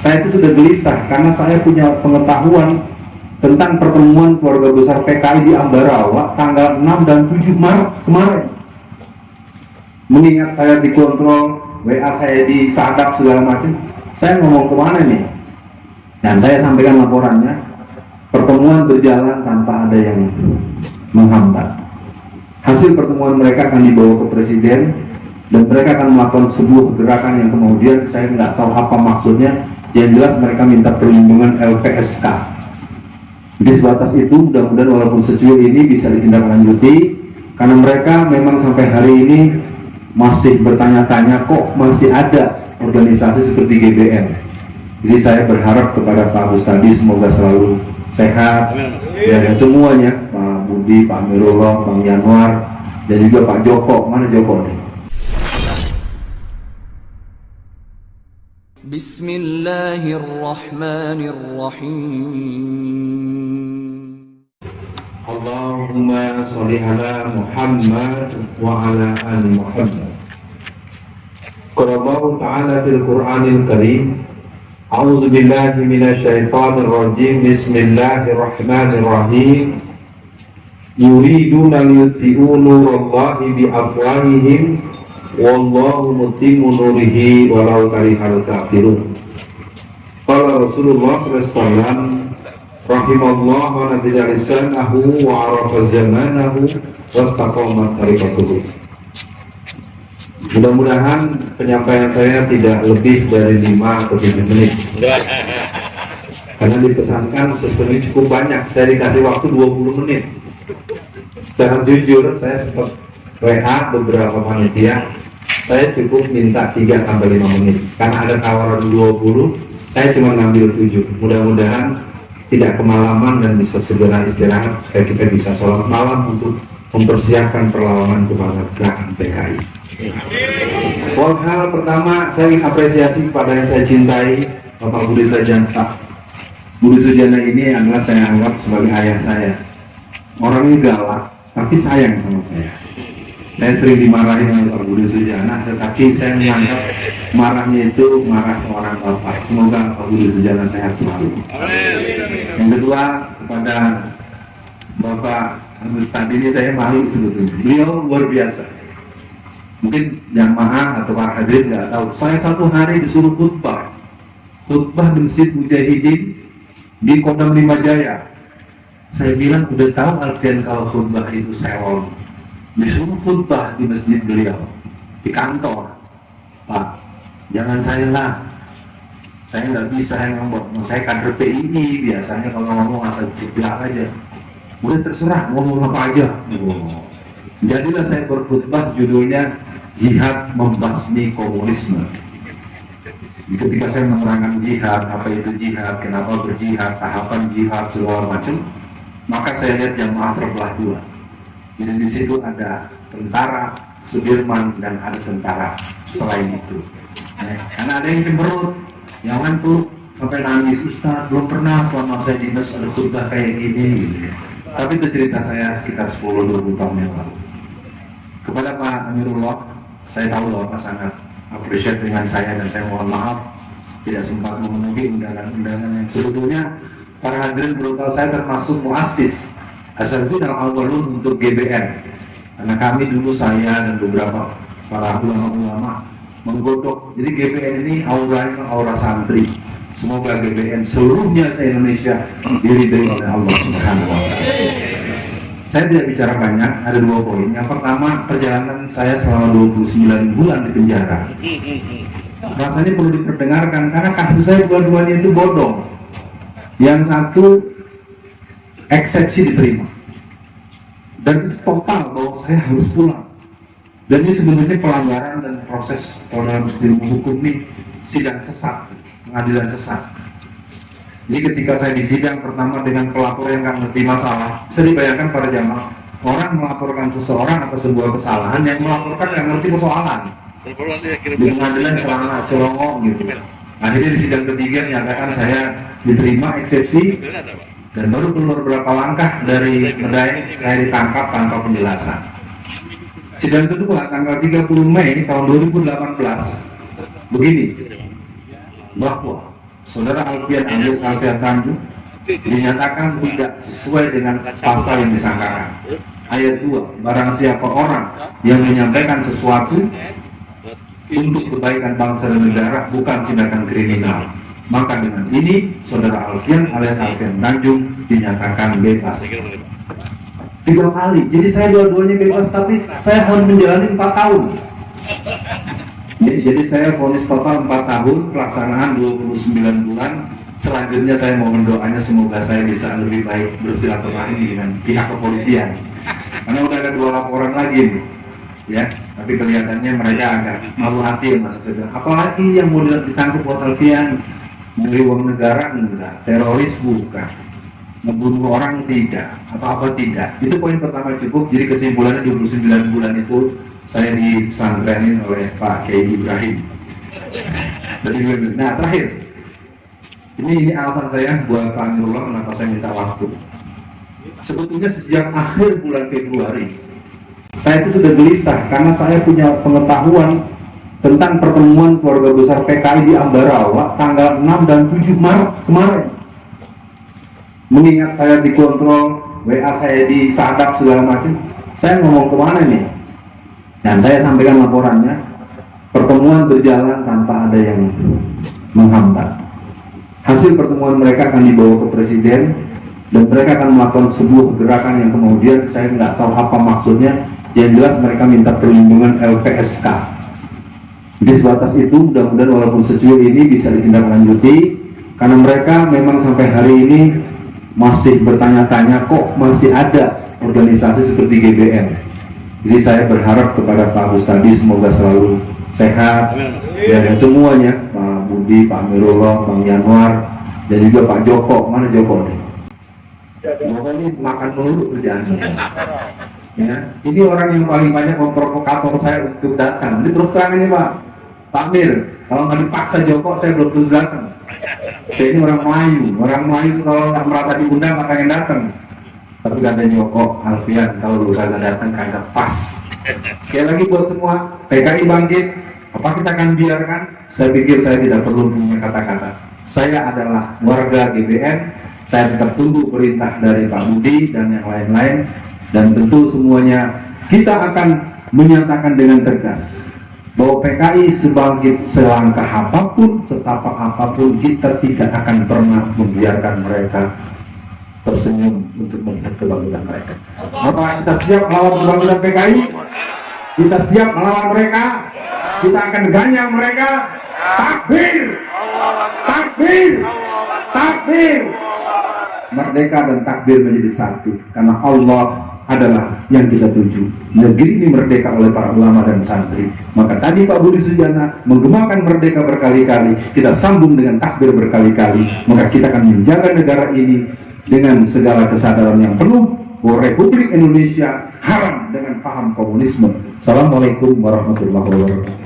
Saya itu sudah gelisah karena saya punya pengetahuan tentang pertemuan keluarga besar PKI di Ambarawa tanggal 6 dan 7 Maret kemarin. Mengingat saya dikontrol, WA saya disadap segala macam, saya ngomong kemana nih? Dan saya sampaikan laporannya, pertemuan berjalan tanpa ada yang menghambat. Hasil pertemuan mereka akan dibawa ke Presiden dan mereka akan melakukan sebuah gerakan yang kemudian saya nggak tahu apa maksudnya. Yang jelas mereka minta perlindungan LPSK. Di sebatas itu mudah-mudahan walaupun secuil ini bisa ditindaklanjuti, karena mereka memang sampai hari ini masih bertanya-tanya kok masih ada organisasi seperti GBN. Jadi saya berharap kepada Pak Bustadi semoga selalu sehat ya, dan semuanya, Pak Budi, Pak Amirullah, Bang Yanwar, dan juga Pak Joko. Mana Joko nih? Bismillahirrahmanirrahim. Allahumma sholli ala Muhammad wa ala ali Muhammad. Qala Allah Ta'ala fil Qur'anil Karim, A'udzu billahi minasyaitonir rajim. Bismillahirrahmanirrahim. Yuriduna liyutfi'u nurallahi bi afwahihim wallahu mutimmu nurihi walau karihal kafirun. Qala Rasulullah sallallahu alaihi wasallam, rahimallahu wa nabiyya lisanahu wa arafa zamanahu wastaqamat tariqatuhu. Mudah-mudahan penyampaian saya tidak lebih dari 5 atau 7 menit. Karena dipesankan sesungguhnya cukup banyak. Saya dikasih waktu 20 menit. Secara jujur, saya sempat WA beberapa panitia, saya cukup minta 3-5 menit. Karena ada tawaran 20, saya cuma ngambil 7. Mudah-mudahan tidak kemalaman dan bisa segera istirahat supaya kita bisa sholat malam untuk mempersiapkan perlawanan kepada gerakan PKI. Hal pertama, saya ingin apresiasi kepada yang saya cintai, Bapak Budi Sujana. Pak Budi Sujana ini adalah saya anggap sebagai ayah saya. Orangnya galak, tapi sayang sama saya. Saya sering dimarahin oleh Pak Budi Sujana, tetapi saya menganggap marahnya itu marah seorang bapak. Semoga Pak Budi Sujana sehat selalu. Yang kedua, kepada Bapak Agus Tadi ini saya malu sebetulnya. Beliau luar biasa. Mungkin jamaah atau para hadirin nggak tahu. Saya satu hari disuruh khutbah di Masjid Mujahidin di Kodam 5 Jaya. Saya bilang udah tahu artian kalau khutbah itu sewol. Disuruh khutbah di masjid beliau, di kantor. Pak, jangan saya lah. Saya nggak bisa yang ngomong. Saya kader PII, biasanya kalau ngomong asal jeblak aja. Udah terserah ngomong apa aja. Jadilah saya berkhutbah judulnya Jihad Membasmi Komunisme. Ketika saya menerangkan jihad, apa itu jihad, kenapa berjihad, tahapan jihad, segala macam, maka saya lihat jamaah terbelah dua. Jadi di situ ada tentara Sudirman dan ada tentara selain itu. Karena ada yang cemberut, yang ngantuk sampai nangis, Ustaz belum pernah selama saya dinas ada khutbah kayak gini. Gitu ya. Tapi itu cerita saya sekitar 10-20 tahun yang lalu. Kepada Pak Amirullah, saya tahu Bapak sangat appreciate dengan saya dan saya mohon maaf tidak sempat memenuhi undangan-undangan yang sebetulnya para hadirin belum tahu saya termasuk muassis As-Sabiqun al-Awwalun untuk GBN. Karena kami dulu, saya dan beberapa para ulama-ulama menggodok. Jadi GBN ini auranya aura santri. Semoga GBN seluruhnya se-Indonesia diridhai oleh Allah Subhanahu wa Ta'ala. Saya tidak bicara banyak, ada 2 poin. Yang pertama, perjalanan saya selama 29 bulan di penjara. Rasanya perlu diperdengarkan karena kasus saya dua-duanya itu bodong. Yang satu eksepsi diterima, dan itu total bahwa saya harus pulang. Dan ini sebenarnya pelanggaran dan proses kalau dalam ilmu hukum ini sidang sesat, pengadilan sesat. Jadi ketika saya di sidang pertama dengan pelapor yang nggak ngerti masalah, bisa dibayangkan para jamaah, orang melaporkan seseorang atas sebuah kesalahan, yang melaporkan nggak ngerti persoalan. Di pengadilan celana celongok gitu. Akhirnya di sidang ketiga nyatakan saya diterima eksepsi, dan baru keluar beberapa langkah dari Medaeng saya ditangkap tanpa penjelasan. Sidang kedua tanggal 30 Mei tahun 2018 begini, bahwa Saudara Alfian alias Alfian Tanjung dinyatakan tidak sesuai dengan pasal yang disangkakan. Ayat 2, barang siapa orang yang menyampaikan sesuatu untuk kebaikan bangsa dan negara bukan tindakan kriminal, maka dengan ini saudara Alfian alias Alfian Tanjung dinyatakan bebas. 3 kali, jadi saya dua-duanya bebas, tapi saya harus menjalani 4 tahun. Jadi saya vonis total 4 tahun, pelaksanaan 29 bulan. Selanjutnya saya mau mendoanya semoga saya bisa lebih baik bersilaturahmi dengan pihak kepolisian. Karena udah ada 2 laporan lagi nih, ya. Tapi kelihatannya mereka agak malu hati, masa saya bilang, apalagi yang mau ditangkap buat Alfian, membeli uang negara enggak, teroris bukan, membunuh orang tidak, apa-apa tidak. Itu poin pertama cukup. Jadi kesimpulannya 29 bulan itu saya disantrenin oleh Pak Kiai Ibrahim. Nah terakhir, ini alasan saya buat Pak Nurullah kenapa saya minta waktu. Sebetulnya sejak akhir bulan Februari saya itu sudah gelisah karena saya punya pengetahuan tentang pertemuan keluarga besar PKI di Ambarawa tanggal 6 dan 7 Maret kemarin. Mengingat saya dikontrol, WA saya disadap segala macam, saya ngomong kemana nih? Dan saya sampaikan laporannya, pertemuan berjalan tanpa ada yang menghambat. Hasil pertemuan mereka akan dibawa ke presiden dan mereka akan melakukan sebuah gerakan yang kemudian saya nggak tahu apa maksudnya. Yang jelas mereka minta perlindungan LPSK. Di sebatas itu mudah-mudahan walaupun secuil ini bisa ditindaklanjuti, karena mereka memang sampai hari ini masih bertanya-tanya kok masih ada organisasi seperti GBN. Jadi saya berharap kepada Pak Bustadi semoga selalu sehat ya, dan semuanya, Pak Budi, Pak Amirullah, Bang Yanwar, dan juga Pak Joko. Mana Joko nih? Joko ini makan melulu kerjaannya. Ya, ini orang yang paling banyak memprovokator saya untuk datang. Ini terus terang aja Pak Amir, kalau nggak dipaksa Joko saya belum tentu datang. Saya ini orang Melayu itu kalau nggak merasa diundang nggak pengen datang. Tapi kata Joko, Alfian kalau lu kagak datang kagak pas. Sekali lagi buat semua, PKI bangkit, apa kita akan biarkan? Saya pikir saya tidak perlu punya kata-kata. Saya adalah warga GBN, saya tetap tunggu perintah dari Pak Budi dan yang lain-lain. Dan tentu semuanya kita akan menyatakan dengan tegas bahwa PKI sebangkit selangkah apapun, setapak apapun, kita tidak akan pernah membiarkan mereka tersenyum untuk melihat kebangkitan mereka. Apakah kita siap melawan kebangkitan PKI? Kita siap melawan mereka? Kita akan ganyang mereka? Takbir! Takbir! Takbir! Merdeka dan takbir menjadi satu, karena Allah adalah yang kita tuju. Negeri ini merdeka oleh para ulama dan santri. Maka tadi Pak Budi Sujana menggemakan merdeka berkali-kali, kita sambung dengan takbir berkali-kali. Maka kita akan menjaga negara ini dengan segala kesadaran yang penuh bahwa Republik Indonesia haram dengan paham komunisme. Assalamualaikum warahmatullahi wabarakatuh.